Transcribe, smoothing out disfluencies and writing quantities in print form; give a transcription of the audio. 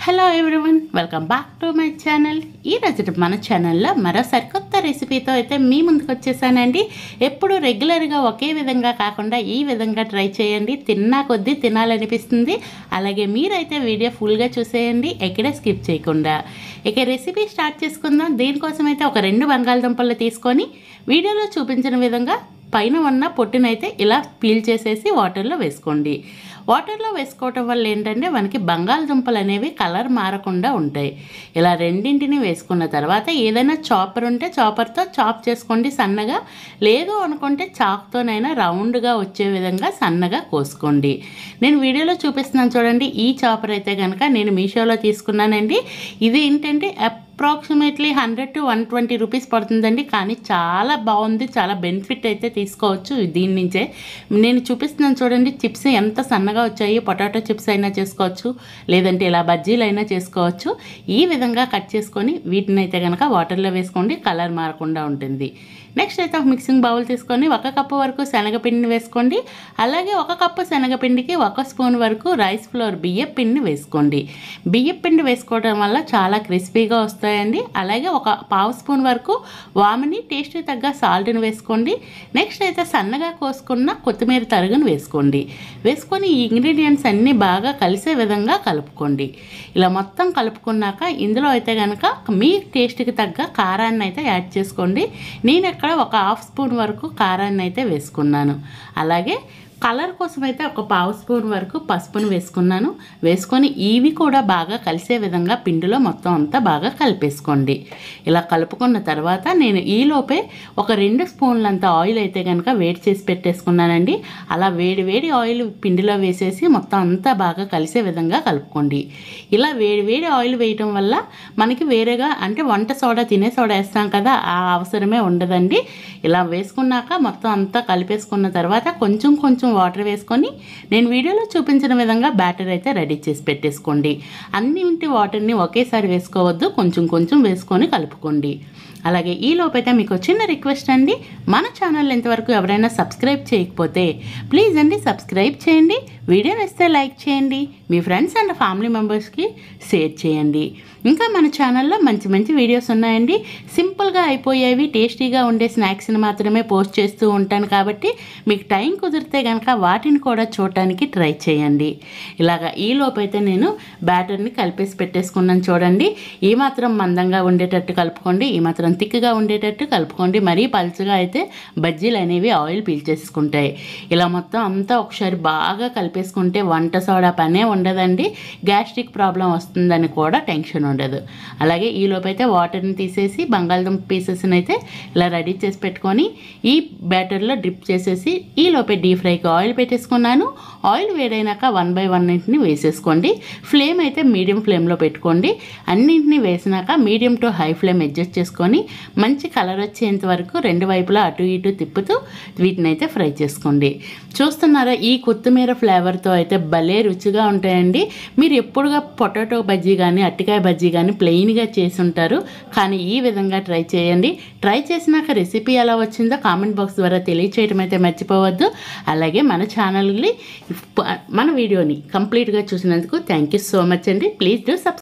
Hello everyone, welcome back to my channel. ఈరోజు మన ఛానల్లో మరో సరికొత్త రెసిపీతో అయితే మీ ముందుకు వచ్చేసానండి. ఎప్పుడు రెగ్యులర్గా ఒకే విధంగా కాకుండా ఈ విధంగా ట్రై చేయండి. తిన్నా కొద్దీ తినాలనిపిస్తుంది. అలాగే మీరైతే వీడియో ఫుల్గా చూసేయండి, ఎక్కడ స్కిప్ చేయకుండా. ఇక రెసిపీ స్టార్ట్ చేసుకుందాం. దీనికోసం అయితే ఒక 2 బంగాళదుంపలు తీసుకొని వీడియోలో చూపించిన విధంగా పైన ఉన్న పొట్టునైతే ఇలా పీల్ చేసేసి వాటర్లో వేసుకోండి. వాటర్లో వేసుకోవటం వల్ల ఏంటంటే మనకి బంగాళదుంపలు అనేవి కలర్ మారకుండా ఉంటాయి. ఇలా రెండింటిని వేసుకున్న తర్వాత ఏదైనా చాపర్ ఉంటే చాపర్తో చాప్ చేసుకోండి సన్నగా. లేదు అనుకుంటే చాక్తోనైనా రౌండ్గా వచ్చే విధంగా సన్నగా కోసుకోండి. నేను వీడియోలో చూపిస్తున్నాను చూడండి. ఈ చాపర్ అయితే కనుక నేను మీషోలో తీసుకున్నానండి. ఇది ఏంటంటే అప్రాక్సిమేట్లీ 100 to 120 రూపీస్ పడుతుందండి. కానీ చాలా బాగుంది, చాలా బెనిఫిట్ అయితే తీసుకోవచ్చు దీని నుంచే. నేను చూపిస్తున్నాను చూడండి, చిప్స్ ఎంత సన్నగా వచ్చాయి. పొటాటో చిప్స్ అయినా చేసుకోవచ్చు, లేదంటే ఇలా బజ్జీలు అయినా చేసుకోవచ్చు. ఈ విధంగా కట్ చేసుకొని వీటిని అయితే కనుక వాటర్లో వేసుకోండి, కలర్ మారకుండా ఉంటుంది. నెక్స్ట్ అయితే ఒక మిక్సింగ్ బౌల్ తీసుకొని 1 కప్పు వరకు శనగపిండిని వేసుకోండి. అలాగే 1 కప్పు శనగపిండికి 1 స్పూన్ వరకు రైస్ ఫ్లోర్ బియ్యం పిండిని వేసుకోండి. బియ్యం పిండి వేసుకోవడం వల్ల చాలా క్రిస్పీగా వస్తాయండి. అలాగే 1/2 స్పూన్ వరకు వాముని, టేస్ట్ తగ్గ సాల్ట్ని వేసుకోండి. నెక్స్ట్ అయితే సన్నగా కోసుకున్న కొత్తిమీర తరుగును వేసుకోండి. వేసుకొని ఈ ఇంగ్రీడియంట్స్ అన్నీ బాగా కలిసే విధంగా కలుపుకోండి. ఇలా మొత్తం కలుపుకున్నాక ఇందులో అయితే కనుక మీ టేస్ట్కి తగ్గ కారాన్ని అయితే యాడ్ చేసుకోండి. నేను ఇక్కడ 1/2 స్పూన్ వరకు కారాన్ని అయితే వేసుకున్నాను. అలాగే కలర్ కోసం అయితే 1/2 స్పూన్ వరకు పసుపును వేసుకున్నాను. వేసుకొని ఇవి కూడా బాగా కలిసే విధంగా పిండిలో మొత్తం అంతా బాగా కలిపేసుకోండి. ఇలా కలుపుకున్న తర్వాత నేను ఈలోపే ఒక 2 స్పూన్లంత ఆయిల్ అయితే కనుక వేడి చేసి పెట్టేసుకున్నానండి. అలా వేడి ఆయిల్ పిండిలో వేసేసి మొత్తం అంతా బాగా కలిసే విధంగా కలుపుకోండి. ఇలా వేడి ఆయిల్ వేయటం వల్ల మనకి వేరేగా అంటే వంట సోడా, తినే సోడా వేస్తాం కదా, ఆ అవసరమే ఉండదండి. ఇలా వేసుకున్నాక మొత్తం అంతా కలిపేసుకున్న తర్వాత కొంచెం వాటర్ వేసుకొని నేను వీడియోలో చూపించిన విధంగా బ్యాటర్ అయితే రెడీ చేసి పెట్టేసుకోండి. అన్నింటి వాటర్ని ఒకేసారి వేసుకోవద్దు, కొంచెం వేసుకొని కలుపుకోండి. అలాగే ఈ లోపైతే మీకు చిన్న రిక్వెస్ట్ అండి, మన ఛానల్ ఇంతవరకు ఎవరైనా సబ్స్క్రైబ్ చేయకపోతే ప్లీజ్ అండి సబ్స్క్రైబ్ చేయండి. వీడియో నచ్చితే లైక్ చేయండి, మీ ఫ్రెండ్స్ అండ్ ఫ్యామిలీ మెంబర్స్కి షేర్ చేయండి. ఇంకా మన ఛానల్లో మంచి వీడియోస్ ఉన్నాయండి. సింపుల్గా అయిపోయేవి, టేస్టీగా ఉండే స్నాక్స్ని మాత్రమే పోస్ట్ చేస్తూ ఉంటాను. కాబట్టి మీకు టైం కుదిరితే కనుక వాటిని కూడా చూడటానికి ట్రై చేయండి. ఇలాగా ఈ లోపైతే నేను బ్యాటర్ని కలిపేసి పెట్టేసుకున్నాను చూడండి. ఈ మాత్రం మందంగా ఉండేటట్టు కలుపుకోండి, ఈ మాత్రం థిక్గా ఉండేటట్టు కలుపుకోండి. మరీ పలుచగా అయితే బజ్జీలు అనేవి ఆయిల్ పీల్చేసుకుంటాయి. ఇలా మొత్తం అంతా ఒకసారి బాగా కలిపేసుకుంటే వంట సోడా పనే ఉండదండి. గ్యాస్ట్రిక్ ప్రాబ్లం వస్తుందని కూడా టెన్షన్ ఉండదు. అలాగే ఈ లోపైతే వాటర్ని తీసేసి బంగాళదుంప పీసెస్ని అయితే ఇలా రెడీ చేసి పెట్టుకొని ఈ బ్యాటర్లో డ్రిప్ చేసేసి ఈ లోపే డీప్ ఫ్రైకి ఆయిల్ పెట్టేసుకున్నాను. ఆయిల్ వేడైనాక 1 by 1 వేసేసుకోండి. ఫ్లేమ్ అయితే మీడియం ఫ్లేమ్లో పెట్టుకోండి. అన్నింటినీ వేసినాక medium to high flame adjust చేసుకొని మంచి కలర్ వచ్చేంత వరకు 2 వైపులా అటు ఇటు తిప్పుతూ వీటిని అయితే ఫ్రై చేసుకోండి. చూస్తున్నారా, ఈ కొత్తిమీర ఫ్లేవర్తో అయితే భలే రుచిగా ఉంటాయండి. మీరు ఎప్పుడుగా పొటాటో బజ్జీ కానీ అరటికాయ బజ్జీ కానీ ప్లెయిన్గా చేసి ఉంటారు. కానీ ఈ విధంగా ట్రై చేయండి. ట్రై చేసినాక రెసిపీ ఎలా వచ్చిందో కామెంట్ బాక్స్ ద్వారా తెలియచేయడం అయితే మర్చిపోవద్దు. అలాగే మన ఛానల్ని, మన వీడియోని కంప్లీట్గా చూసినందుకు థ్యాంక్ యూ సో మచ్ అండి. Please do subscribe.